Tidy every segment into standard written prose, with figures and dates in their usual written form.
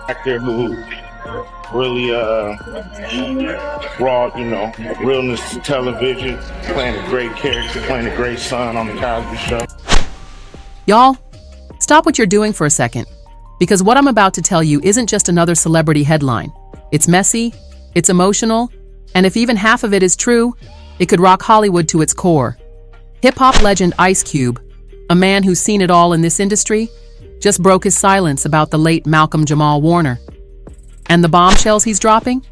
actor who really brought, realness to television, playing a great character, playing a great son on The Cosby Show. Y'all, stop what you're doing for a second, because what I'm about to tell you isn't just another celebrity headline. It's messy, it's emotional, and if even half of it is true, it could rock Hollywood to its core. Hip-hop legend Ice Cube, a man who's seen it all in this industry, just broke his silence about the late Malcolm-Jamal Warner. And the bombshells he's dropping?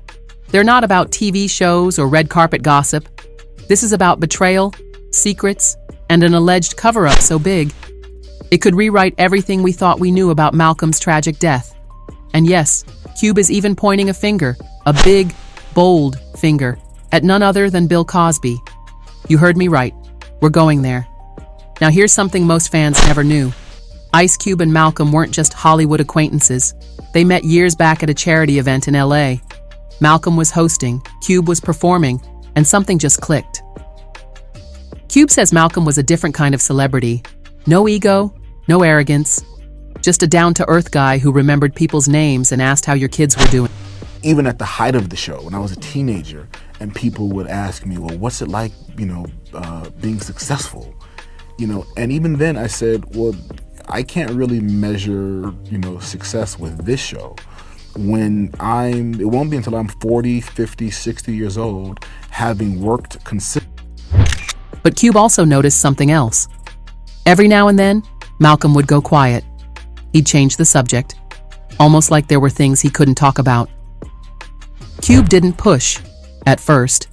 They're not about TV shows or red carpet gossip. This is about betrayal, secrets, and an alleged cover-up so big, it could rewrite everything we thought we knew about Malcolm's tragic death. And yes, Cube is even pointing a finger, a big, bold finger, at none other than Bill Cosby. You heard me right. We're going there. Now here's something most fans never knew. Ice Cube and Malcolm weren't just Hollywood acquaintances. They met years back at a charity event in LA. Malcolm was hosting, Cube was performing, and something just clicked. Cube says Malcolm was a different kind of celebrity. No ego, no arrogance, just a down-to-earth guy who remembered people's names and asked how your kids were doing. Even at the height of the show, when I was a teenager, and people would ask me, well, what's it like, being successful? And even then I said, well, I can't really measure, success with this show. It won't be until I'm 40, 50, 60 years old, having worked consistently. But Cube also noticed something else. Every now and then, Malcolm would go quiet. He'd change the subject, almost like there were things he couldn't talk about. Cube didn't push, at first.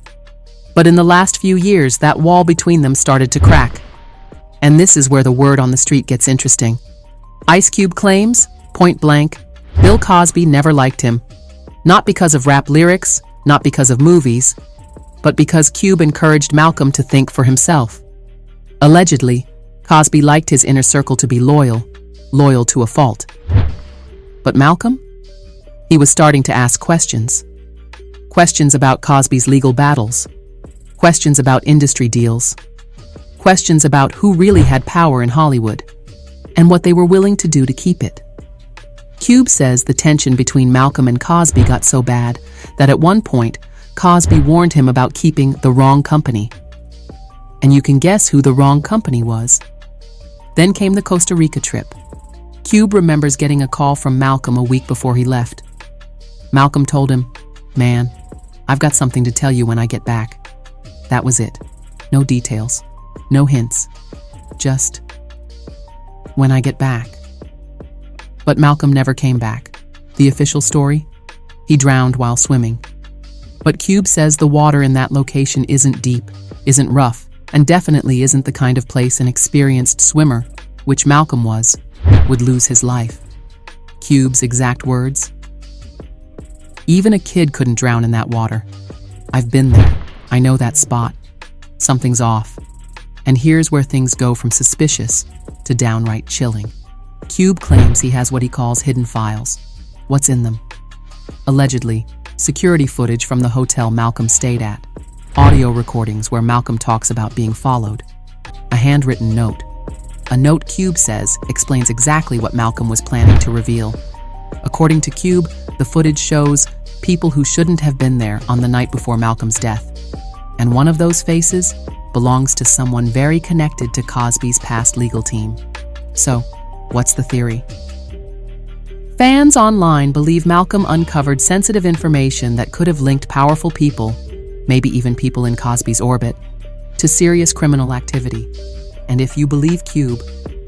But in the last few years, that wall between them started to crack. And this is where the word on the street gets interesting. Ice Cube claims, point blank, Bill Cosby never liked him. Not because of rap lyrics, not because of movies, but because Cube encouraged Malcolm to think for himself. Allegedly, Cosby liked his inner circle to be loyal to a fault. But Malcolm? He was starting to ask questions. Questions about Cosby's legal battles. Questions about industry deals. Questions about who really had power in Hollywood, and what they were willing to do to keep it. Cube says the tension between Malcolm and Cosby got so bad that at one point, Cosby warned him about keeping the wrong company. And you can guess who the wrong company was. Then came the Costa Rica trip. Cube remembers getting a call from Malcolm a week before he left. Malcolm told him, "Man, I've got something to tell you when I get back." That was it. No details. No hints. Just, when I get back. But Malcolm never came back. The official story? He drowned while swimming. But Cube says the water in that location isn't deep, isn't rough, and definitely isn't the kind of place an experienced swimmer, which Malcolm was, would lose his life. Cube's exact words? "Even a kid couldn't drown in that water. I've been there. I know that spot. Something's off." And here's where things go from suspicious to downright chilling. Cube claims he has what he calls hidden files. What's in them? Allegedly, security footage from the hotel Malcolm stayed at, audio recordings where Malcolm talks about being followed, a handwritten note. A note, Cube says, explains exactly what Malcolm was planning to reveal. According to Cube, the footage shows people who shouldn't have been there on the night before Malcolm's death. And one of those faces belongs to someone very connected to Cosby's past legal team. So, what's the theory? Fans online believe Malcolm uncovered sensitive information that could have linked powerful people, maybe even people in Cosby's orbit, to serious criminal activity. And if you believe Cube,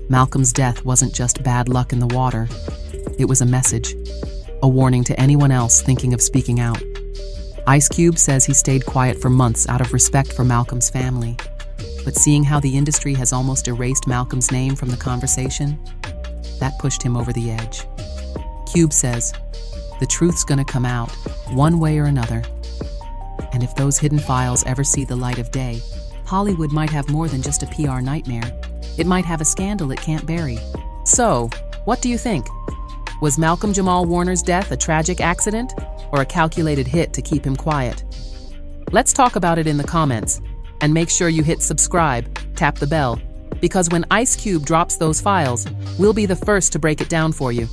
Malcolm's death wasn't just bad luck in the water. It was a message, a warning to anyone else thinking of speaking out. Ice Cube says he stayed quiet for months out of respect for Malcolm's family. But seeing how the industry has almost erased Malcolm's name from the conversation, that pushed him over the edge. Cube says, the truth's gonna come out, one way or another. And if those hidden files ever see the light of day, Hollywood might have more than just a PR nightmare. It might have a scandal it can't bury. So, what do you think? Was Malcolm-Jamal Warner's death a tragic accident or a calculated hit to keep him quiet? Let's talk about it in the comments. And make sure you hit subscribe, tap the bell, because when Ice Cube drops those files, we'll be the first to break it down for you.